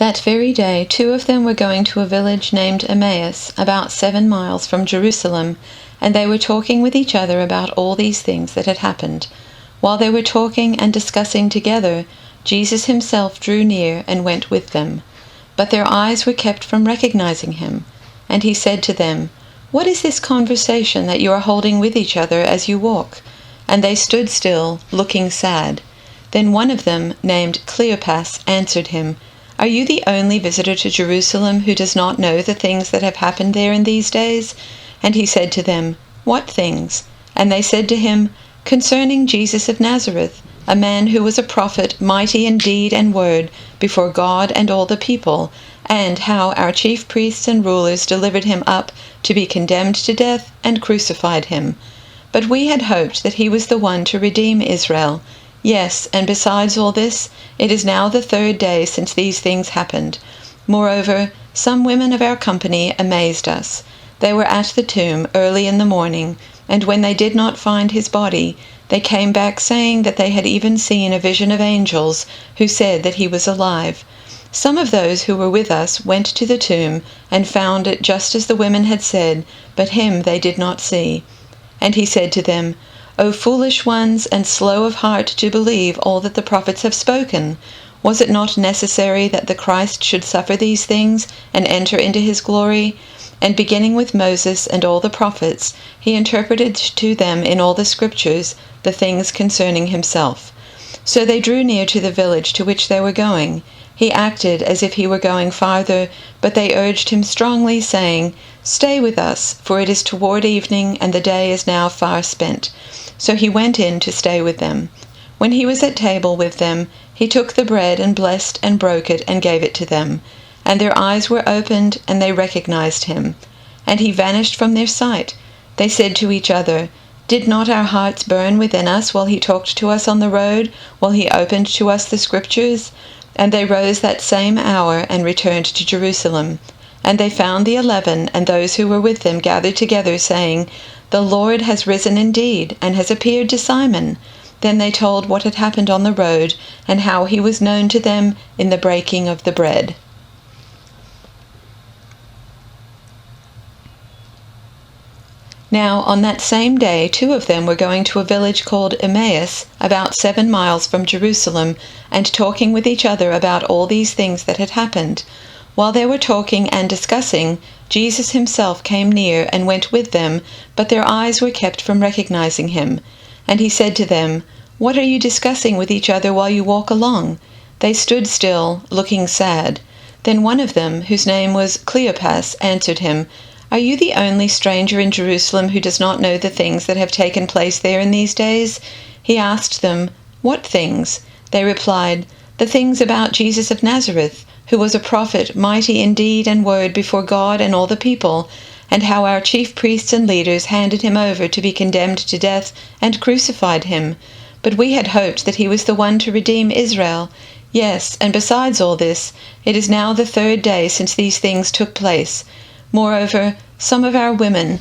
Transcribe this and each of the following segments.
That very day 2 of them were going to a village named Emmaus, about 7 miles from Jerusalem, and they were talking with each other about all these things that had happened. While they were talking and discussing together, Jesus himself drew near and went with them. But their eyes were kept from recognizing him. And he said to them, "What is this conversation that you are holding with each other as you walk?" And they stood still, looking sad. Then one of them, named Cleopas, answered him, "Are you the only visitor to Jerusalem who does not know the things that have happened there in these days?" And he said to them, "What things?" And they said to him, "Concerning Jesus of Nazareth, a man who was a prophet, mighty in deed and word, before God and all the people, and how our chief priests and rulers delivered him up to be condemned to death and crucified him. But we had hoped that he was the one to redeem Israel. Yes, and besides all this, it is now the 3rd day since these things happened. Moreover, some women of our company amazed us. They were at the tomb early in the morning, and when they did not find his body, they came back saying that they had even seen a vision of angels who said that he was alive. Some of those who were with us went to the tomb and found it just as the women had said, but him they did not see." And he said to them, "O foolish ones, and slow of heart to believe all that the prophets have spoken! Was it not necessary that the Christ should suffer these things and enter into his glory?" And beginning with Moses and all the prophets, he interpreted to them in all the scriptures the things concerning himself. So they drew near to the village to which they were going. He acted as if he were going farther, but they urged him strongly, saying, "Stay with us, for it is toward evening, and the day is now far spent." So he went in to stay with them. When he was at table with them, he took the bread and blessed and broke it and gave it to them. And their eyes were opened, and they recognized him. And he vanished from their sight. They said to each other, "Did not our hearts burn within us while he talked to us on the road, while he opened to us the scriptures?" And they rose that same hour and returned to Jerusalem. And they found the 11 and those who were with them gathered together, saying, "The Lord has risen indeed, and has appeared to Simon." Then they told what had happened on the road, and how he was known to them in the breaking of the bread. Now on that same day 2 of them were going to a village called Emmaus, about 7 miles from Jerusalem, and talking with each other about all these things that had happened. While they were talking and discussing, Jesus himself came near and went with them, but their eyes were kept from recognizing him. And he said to them, "What are you discussing with each other while you walk along?" They stood still, looking sad. Then one of them, whose name was Cleopas, answered him, "Are you the only stranger in Jerusalem who does not know the things that have taken place there in these days?" He asked them, "What things?" They replied, "The things about Jesus of Nazareth, who was a prophet, mighty in deed and word before God and all the people, and how our chief priests and leaders handed him over to be condemned to death and crucified him. But we had hoped that he was the one to redeem Israel. Yes, and besides all this, it is now the 3rd day since these things took place. Moreover, some of our women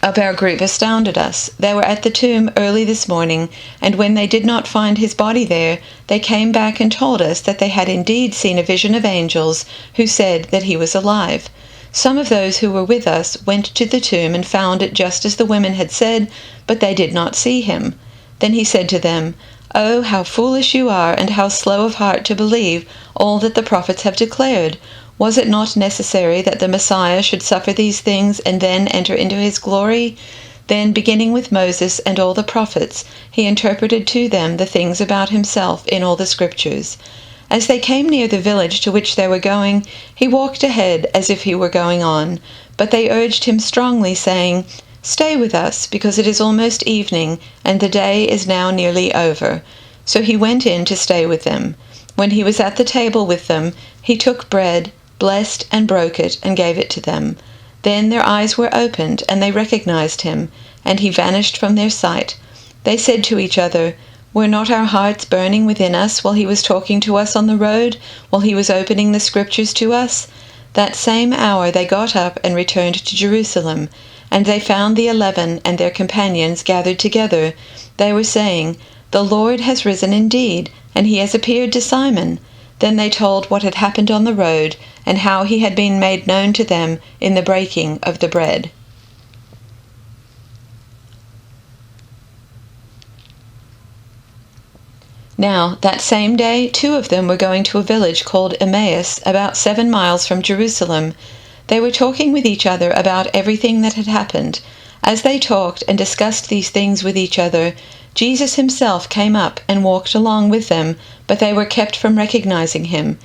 of our group astounded us. They were at the tomb early this morning, and when they did not find his body there, they came back and told us that they had indeed seen a vision of angels who said that he was alive. Some of those who were with us went to the tomb and found it just as the women had said, but they did not see him." Then he said to them, "Oh, how foolish you are, and how slow of heart to believe all that the prophets have declared! Was it not necessary that the Messiah should suffer these things and then enter into his glory?" Then, beginning with Moses and all the prophets, he interpreted to them the things about himself in all the scriptures. As they came near the village to which they were going, he walked ahead as if he were going on. But they urged him strongly, saying, "Stay with us, because it is almost evening, and the day is now nearly over." So he went in to stay with them. When he was at the table with them, he took bread, blessed and broke it, and gave it to them. Then their eyes were opened, and they recognized him, and he vanished from their sight. They said to each other, "Were not our hearts burning within us while he was talking to us on the road, while he was opening the scriptures to us?" That same hour they got up and returned to Jerusalem, and they found the 11 and their companions gathered together. They were saying, "The Lord has risen indeed, and he has appeared to Simon." Then they told what had happened on the road and how he had been made known to them in the breaking of the bread. Now, that same day, 2 of them were going to a village called Emmaus, about 7 miles from Jerusalem. They were talking with each other about everything that had happened. As they talked and discussed these things with each other, Jesus himself came up and walked along with them, but they were kept from recognizing him.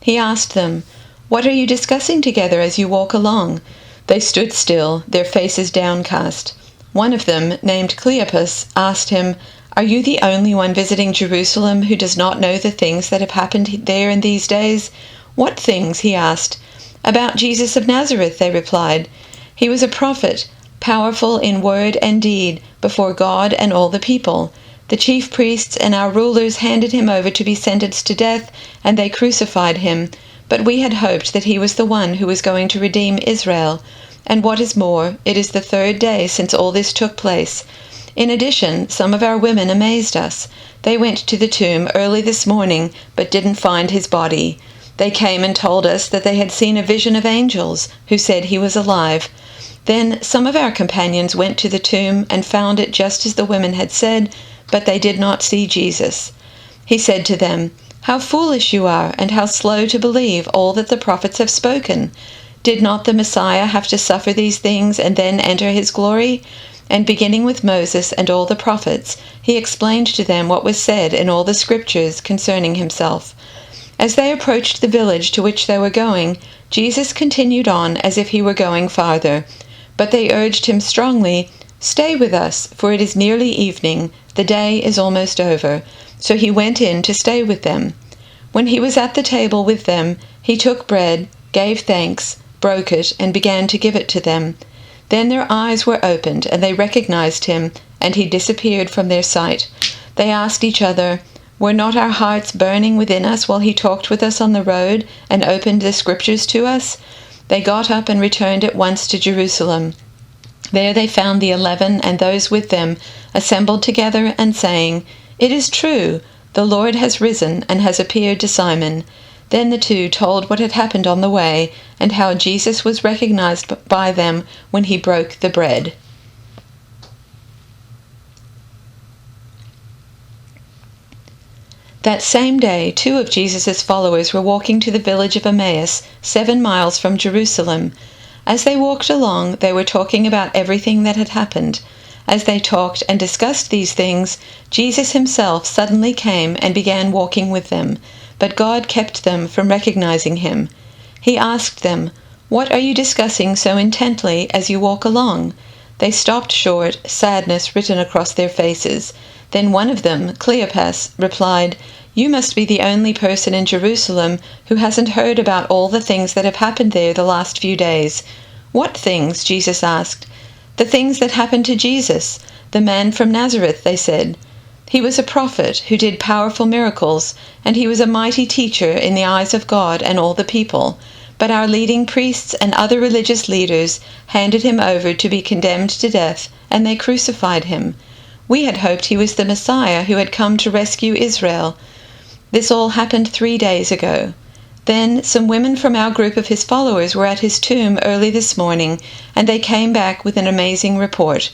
He asked them, "What are you discussing together as you walk along?" They stood still, their faces downcast. One of them, named Cleopas, asked him, "Are you the only one visiting Jerusalem who does not know the things that have happened there in these days?" "What things?" he asked. "About Jesus of Nazareth," they replied. "He was a prophet, powerful in word and deed before God and all the people. The chief priests and our rulers handed him over to be sentenced to death, and they crucified him. But we had hoped that he was the one who was going to redeem Israel. And what is more, it is the 3rd day since all this took place. In addition, some of our women amazed us. They went to the tomb early this morning, but didn't find his body. They came and told us that they had seen a vision of angels who said he was alive. Then some of our companions went to the tomb and found it just as the women had said, but they did not see Jesus." He said to them, "How foolish you are, and how slow to believe all that the prophets have spoken. Did not the Messiah have to suffer these things and then enter his glory?" And beginning with Moses and all the prophets, he explained to them what was said in all the scriptures concerning himself. As they approached the village to which they were going, Jesus continued on as if he were going farther. But they urged him strongly, "Stay with us, for it is nearly evening, the day is almost over." So he went in to stay with them. When he was at the table with them, he took bread, gave thanks, broke it, and began to give it to them. Then their eyes were opened, and they recognized him, and he disappeared from their sight. They asked each other, "Were not our hearts burning within us while he talked with us on the road and opened the scriptures to us?" They got up and returned at once to Jerusalem. There they found the 11 and those with them assembled together and saying, "It is true, the Lord has risen and has appeared to Simon." Then the 2 told what had happened on the way and how Jesus was recognized by them when he broke the bread. That same day, 2 of Jesus' followers were walking to the village of Emmaus, 7 miles from Jerusalem. As they walked along, they were talking about everything that had happened. As they talked and discussed these things, Jesus himself suddenly came and began walking with them, but God kept them from recognizing him. He asked them, "What are you discussing so intently as you walk along?" They stopped short, sadness written across their faces. Then one of them, Cleopas, replied, "You must be the only person in Jerusalem who hasn't heard about all the things that have happened there the last few days." "What things?" Jesus asked. "The things that happened to Jesus, the man from Nazareth," they said. "He was a prophet who did powerful miracles, and he was a mighty teacher in the eyes of God and all the people. But our leading priests and other religious leaders handed him over to be condemned to death, and they crucified him. We had hoped he was the Messiah who had come to rescue Israel. This all happened 3 days ago. Then some women from our group of his followers were at his tomb early this morning, and they came back with an amazing report.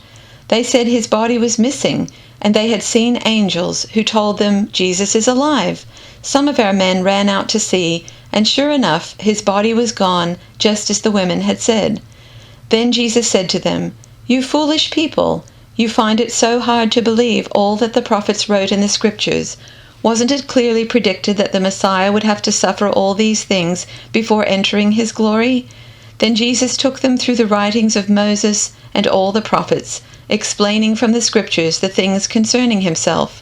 They said his body was missing, and they had seen angels who told them Jesus is alive. Some of our men ran out to see, and sure enough, his body was gone, just as the women had said." Then Jesus said to them, "You foolish people! You find it so hard to believe all that the prophets wrote in the scriptures. Wasn't it clearly predicted that the Messiah would have to suffer all these things before entering his glory?" Then Jesus took them through the writings of Moses and all the prophets, explaining from the scriptures the things concerning himself.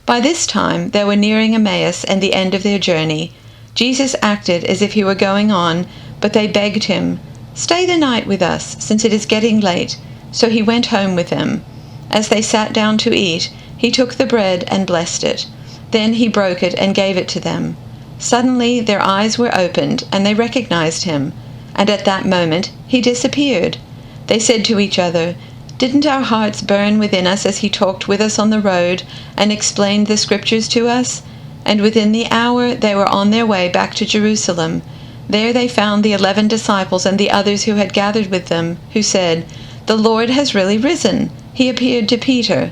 By this time they were nearing Emmaus and the end of their journey. Jesus acted as if he were going on, but they begged him, "Stay the night with us, since it is getting late." So he went home with them. As they sat down to eat, he took the bread and blessed it. Then he broke it and gave it to them. Suddenly their eyes were opened, and they recognized him. And at that moment he disappeared. They said to each other, "Didn't our hearts burn within us as he talked with us on the road and explained the scriptures to us?" And within the hour they were on their way back to Jerusalem. There they found the 11 disciples and the others who had gathered with them, who said, "The Lord has really risen. He appeared to Peter."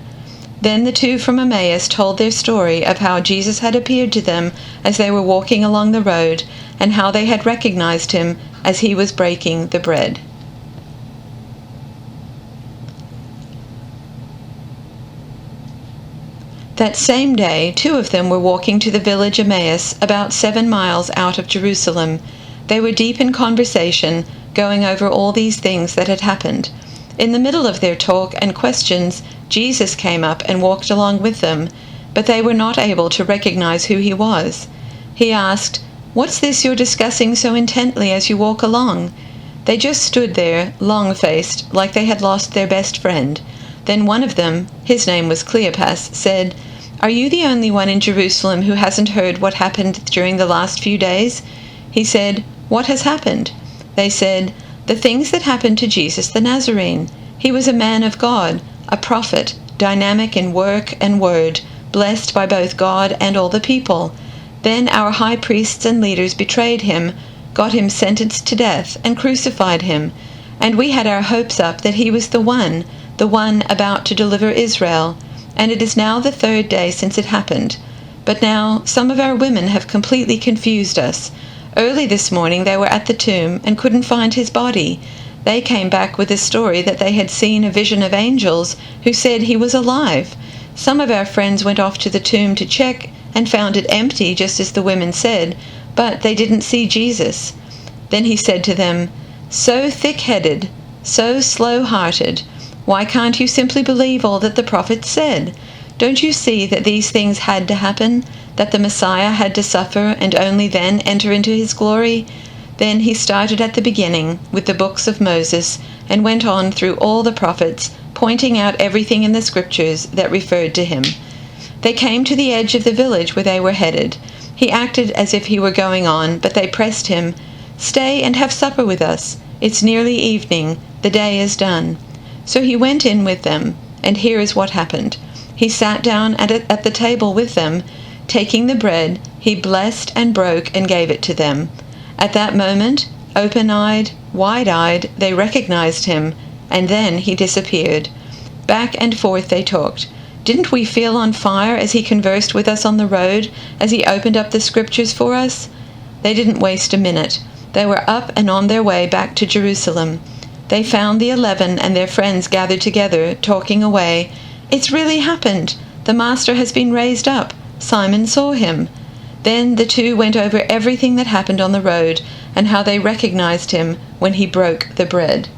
Then the 2 from Emmaus told their story of how Jesus had appeared to them as they were walking along the road, and how they had recognized him as he was breaking the bread. That same day, 2 of them were walking to the village Emmaus, about 7 miles out of Jerusalem. They were deep in conversation, going over all these things that had happened. In the middle of their talk and questions, Jesus came up and walked along with them, but they were not able to recognize who he was. He asked, "What's this you're discussing so intently as you walk along?" They just stood there, long-faced, like they had lost their best friend. Then one of them, his name was Cleopas, said, "Are you the only one in Jerusalem who hasn't heard what happened during the last few days?" He said, "What has happened?" They said, "The things that happened to Jesus the Nazarene. He was a man of God, a prophet, dynamic in work and word, blessed by both God and all the people. Then our high priests and leaders betrayed him, got him sentenced to death, and crucified him. And we had our hopes up that he was the one about to deliver Israel. And it is now the 3rd day since it happened. But now some of our women have completely confused us. Early this morning they were at the tomb and couldn't find his body. They came back with a story that they had seen a vision of angels who said he was alive. Some of our friends went off to the tomb to check and found it empty, just as the women said, but they didn't see Jesus." Then he said to them, "So thick-headed, so slow-hearted, why can't you simply believe all that the prophets said? Don't you see that these things had to happen, that the Messiah had to suffer and only then enter into his glory?" Then he started at the beginning with the books of Moses and went on through all the prophets, pointing out everything in the scriptures that referred to him. They came to the edge of the village where they were headed. He acted as if he were going on, but they pressed him, "Stay and have supper with us. It's nearly evening. The day is done." So he went in with them, and here is what happened. He sat down at the table with them. Taking the bread, he blessed and broke and gave it to them. At that moment, open-eyed, wide-eyed, they recognized him, and then he disappeared. Back and forth they talked. "Didn't we feel on fire as he conversed with us on the road, as he opened up the scriptures for us?" They didn't waste a minute. They were up and on their way back to Jerusalem. They found the 11 and their friends gathered together, talking away. "It's really happened. The Master has been raised up. Simon saw him." Then the 2 went over everything that happened on the road and how they recognized him when he broke the bread.